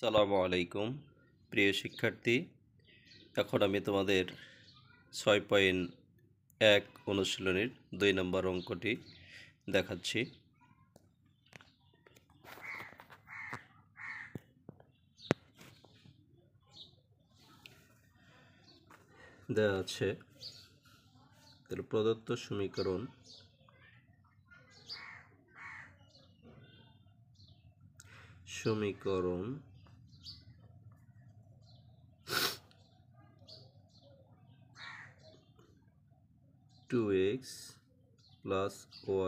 সালামু আলাইকুম প্রিয় শিক্ষার্থী। এখন আমি তোমাদের 6.1 অনুশীলনীর 2 নম্বর অঙ্কটি দেখাচ্ছি। দেওয়া আছে প্রদত্ত সমীকরণ সমীকরণ 2x plus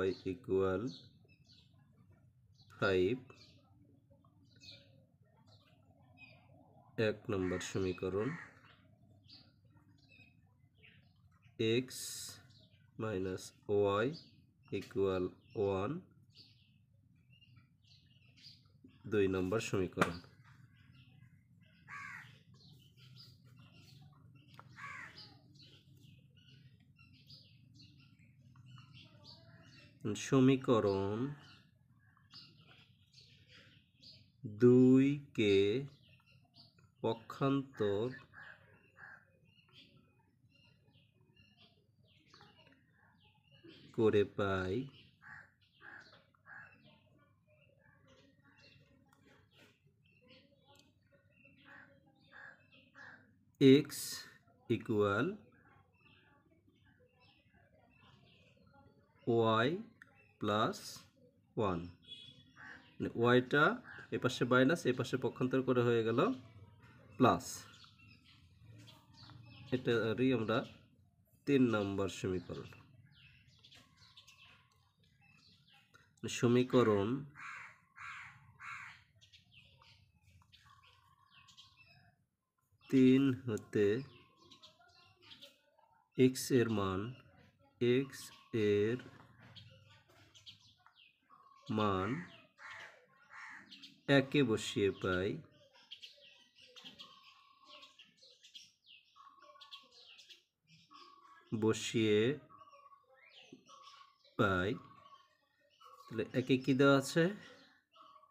y equal 5 এক নম্বর সমীকরণ x minus y equal 1 2 নম্বর সমীকরণ। সমীকরণ 2 কে পক্ষান্তর করে পাই x equal y plus 1, মানে ওয়াইটা এ পাশে মাইনাস এ পাশে পক্ষান্তর করে হয়ে গেল প্লাস। এটারই আমরা 3 নম্বর সমীকরণ। সমীকরণ 3 হতে x এর মান একে বসিয়ে পাই তাহলে একে কি দেওয়া আছে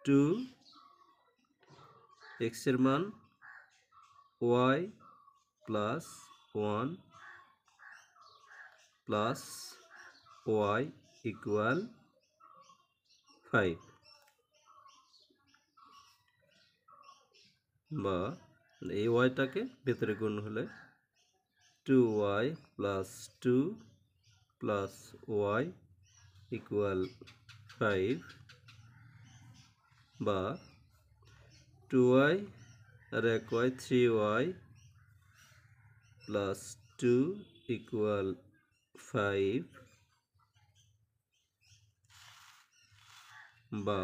2 x এর মান y plus 1 plus y equal 5 বা এই ওয়াইটাকে ভেতরে গুণ হলে 2y plus 2 plus y equal 5 বা 2y আর এক y 3y plus 2 equal 5 বা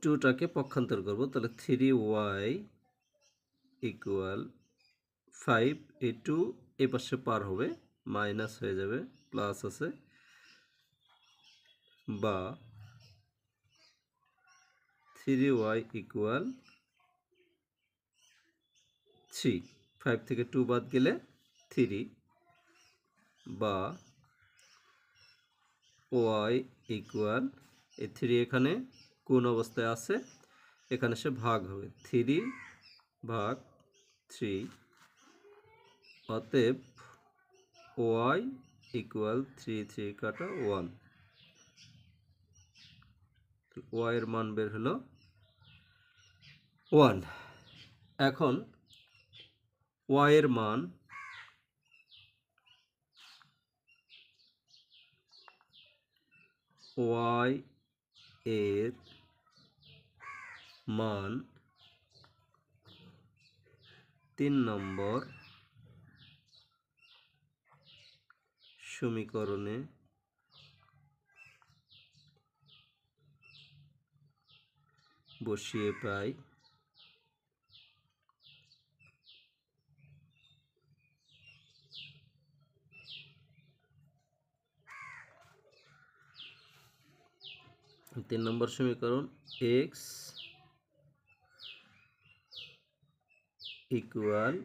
2টাকে পক্ষান্তর করব, তাহলে 3y equal 5, এই 2 এই পাশে পার হবে মাইনাস হয়ে যাবে প্লাস আছে, বা 3y equal 3, 5 থেকে 2 বাদ গেলে 3, বা y equal এই 3 এখানে কোন অবস্থায় আছে, এখানে সে ভাগ হবে 3 ভাগ 3, অতএব y equal 3 3 কাটা 1, y এর মান বের হলো 1। এখন y এর মান y এর মান 3 নম্বর সমীকরণে বসিয়ে পাই 3 নম্বর সমীকরণ x equal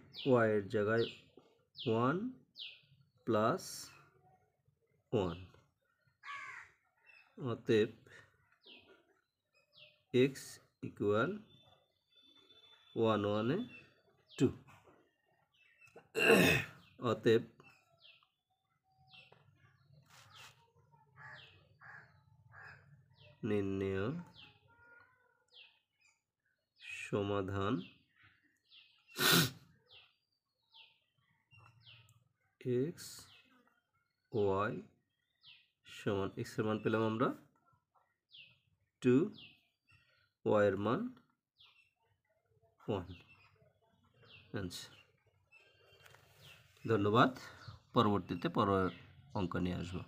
y এর জায়গায় 1 plus 1, অতএব এক্স ইকুয়াল 1 1 2। অতএব নির্ণেয় সমাধান এক্স ওয়াই সমান এক্স এর মান পেলাম আমরা 2, ওয়াই এর মান 1। আচ্ছা, ধন্যবাদ। পরবর্তীতে অঙ্ক নিয়ে আসবো।